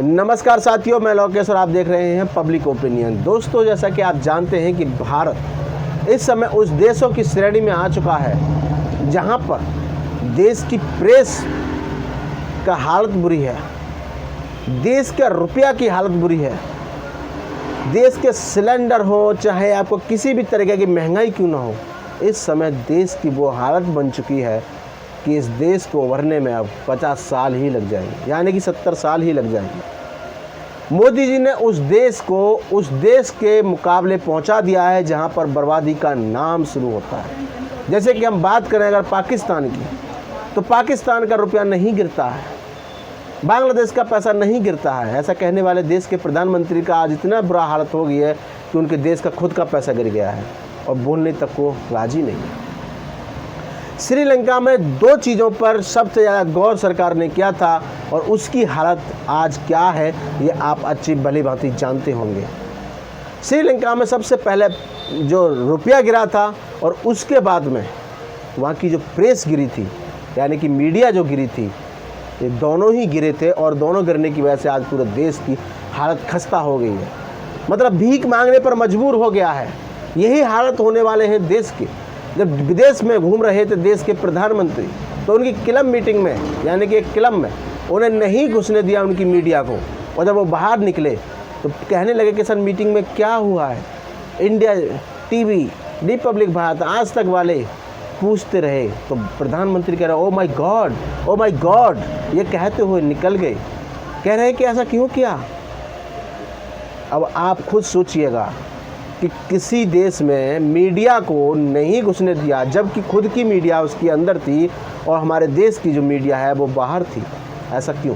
नमस्कार साथियों, मैं लोकेश और आप देख रहे हैं पब्लिक ओपिनियन। दोस्तों, जैसा कि आप जानते हैं कि भारत इस समय उस देशों की श्रेणी में आ चुका है जहां पर देश की प्रेस का हालत बुरी है, देश के रुपया की हालत बुरी है, देश के सिलेंडर हो चाहे आपको किसी भी तरीके की महंगाई क्यों ना हो, इस समय देश की वो हालत बन चुकी है कि इस देश को उभरने में अब 50 साल ही लग जाएंगे, यानी कि 70 साल ही लग जाएंगे। मोदी जी ने उस देश को उस देश के मुकाबले पहुंचा दिया है जहां पर बर्बादी का नाम शुरू होता है। जैसे कि हम बात करें अगर पाकिस्तान की, तो पाकिस्तान का रुपया नहीं गिरता है, बांग्लादेश का पैसा नहीं गिरता है। ऐसा कहने वाले देश के प्रधानमंत्री का आज इतना बुरा हालत हो गई है कि उनके देश का खुद का पैसा गिर गया है और बोलने तक को राजी नहीं है। श्रीलंका में 2 चीज़ों पर सबसे ज़्यादा गौर सरकार ने किया था और उसकी हालत आज क्या है ये आप अच्छी भली भांति जानते होंगे। श्रीलंका में सबसे पहले जो रुपया गिरा था और उसके बाद में वहाँ की जो प्रेस गिरी थी, यानी कि मीडिया जो गिरी थी, ये दोनों ही गिरे थे और दोनों गिरने की वजह से आज पूरे देश की हालत खस्ता हो गई है। मतलब भीख मांगने पर मजबूर हो गया है। यही हालत होने वाले हैं देश के। जब विदेश में घूम रहे थे देश के प्रधानमंत्री, तो उनकी क्लब मीटिंग में, यानी कि एक क्लब में उन्हें नहीं घुसने दिया उनकी मीडिया को। और जब वो बाहर निकले तो कहने लगे कि सर मीटिंग में क्या हुआ है। इंडिया टीवी, रिपब्लिक भारत, आज तक वाले पूछते रहे तो प्रधानमंत्री कह रहे oh my God, oh my God, ये कहते हुए निकल गए। कह रहे हैं कि ऐसा क्यों किया। अब आप खुद सोचिएगा कि किसी देश में मीडिया को नहीं घुसने दिया, जबकि खुद की मीडिया उसके अंदर थी और हमारे देश की जो मीडिया है वो बाहर थी। ऐसा क्यों?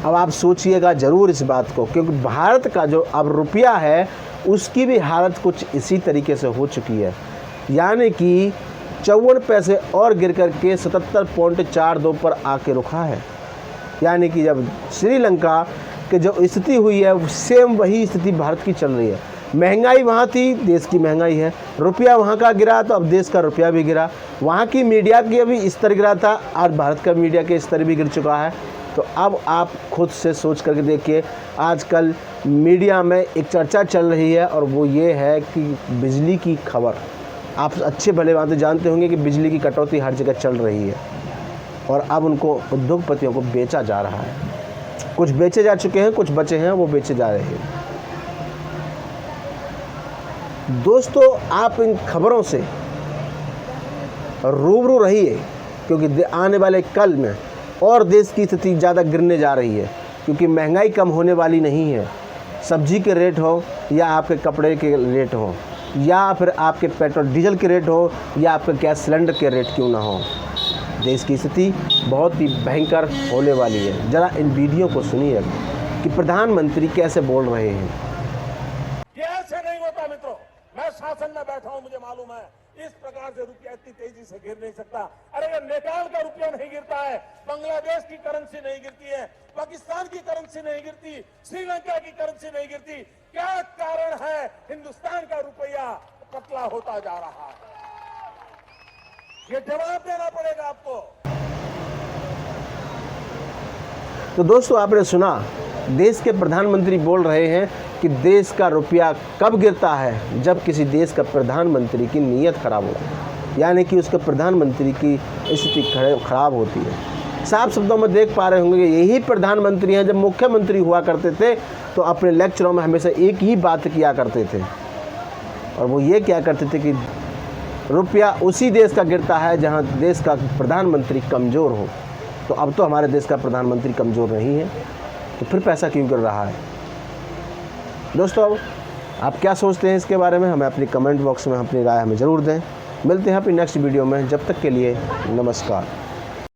अब आप सोचिएगा ज़रूर इस बात को, क्योंकि भारत का जो अब रुपया है उसकी भी हालत कुछ इसी तरीके से हो चुकी है, यानी कि 54 पैसे और गिर करके 77.42 पर आके रुका है। यानी कि जब श्रीलंका कि जो स्थिति हुई है सेम वही स्थिति भारत की चल रही है। महंगाई वहाँ थी, देश की महंगाई है, रुपया वहाँ का गिरा तो अब देश का रुपया भी गिरा। वहाँ की मीडिया की अभी स्तर गिरा था, आज भारत का मीडिया के स्तर भी गिर चुका है। तो अब आप खुद से सोच करके देखिए, आजकल मीडिया में एक चर्चा चल रही है और वो ये है कि बिजली की खबर। आप अच्छे भले बातें जानते होंगे कि बिजली की कटौती हर जगह चल रही है और अब उनको उद्योगपतियों को बेचा जा रहा है। कुछ बेचे जा चुके हैं, कुछ बचे हैं, वो बेचे जा रहे हैं। दोस्तों, आप इन खबरों से रूबरू रहिए, क्योंकि आने वाले कल में और देश की स्थिति ज़्यादा गिरने जा रही है, क्योंकि महंगाई कम होने वाली नहीं है। सब्जी के रेट हो या आपके कपड़े के रेट हो या फिर आपके पेट्रोल डीजल के रेट हो या आपके गैस सिलेंडर के रेट क्यों ना हो, देश की स्थिति बहुत ही भयंकर होने वाली है। जरा इन वीडियो को सुनिए कि प्रधानमंत्री कैसे बोल रहे हैं। ये ऐसे नहीं होता मित्रों, मैं शासन में बैठा हूं, मुझे मालूम है इस प्रकार से रुपया इतनी तेजी से गिर नहीं सकता। अरे ये नेपाल का रुपया नहीं गिरता है, बांग्लादेश की करेंसी नहीं गिरती है, पाकिस्तान की करेंसी नहीं गिरती, श्रीलंका की करेंसी नहीं गिरती। क्या कारण है हिंदुस्तान का रुपया पतला होता जा रहा है? ये जवाब देना पड़ेगा आपको। तो दोस्तों, आपने सुना, देश के प्रधानमंत्री बोल रहे हैं कि देश का रुपया कब गिरता है, जब किसी देश का प्रधानमंत्री की नीयत खराब होती है, यानी कि उसके प्रधानमंत्री की स्थिति खराब होती है। साफ शब्दों में देख पा रहे होंगे, यही प्रधानमंत्री हैं जब मुख्यमंत्री हुआ करते थे तो अपने लेक्चरों में हमेशा एक ही बात किया करते थे, और वो ये क्या करते थे कि रुपया उसी देश का गिरता है जहां देश का प्रधानमंत्री कमज़ोर हो। तो अब तो हमारे देश का प्रधानमंत्री कमज़ोर नहीं है, तो फिर पैसा क्यों गिर रहा है? दोस्तों, आप क्या सोचते हैं इसके बारे में? हमें अपनी कमेंट बॉक्स में अपनी राय हमें ज़रूर दें। मिलते हैं अपनी नेक्स्ट वीडियो में, जब तक के लिए नमस्कार।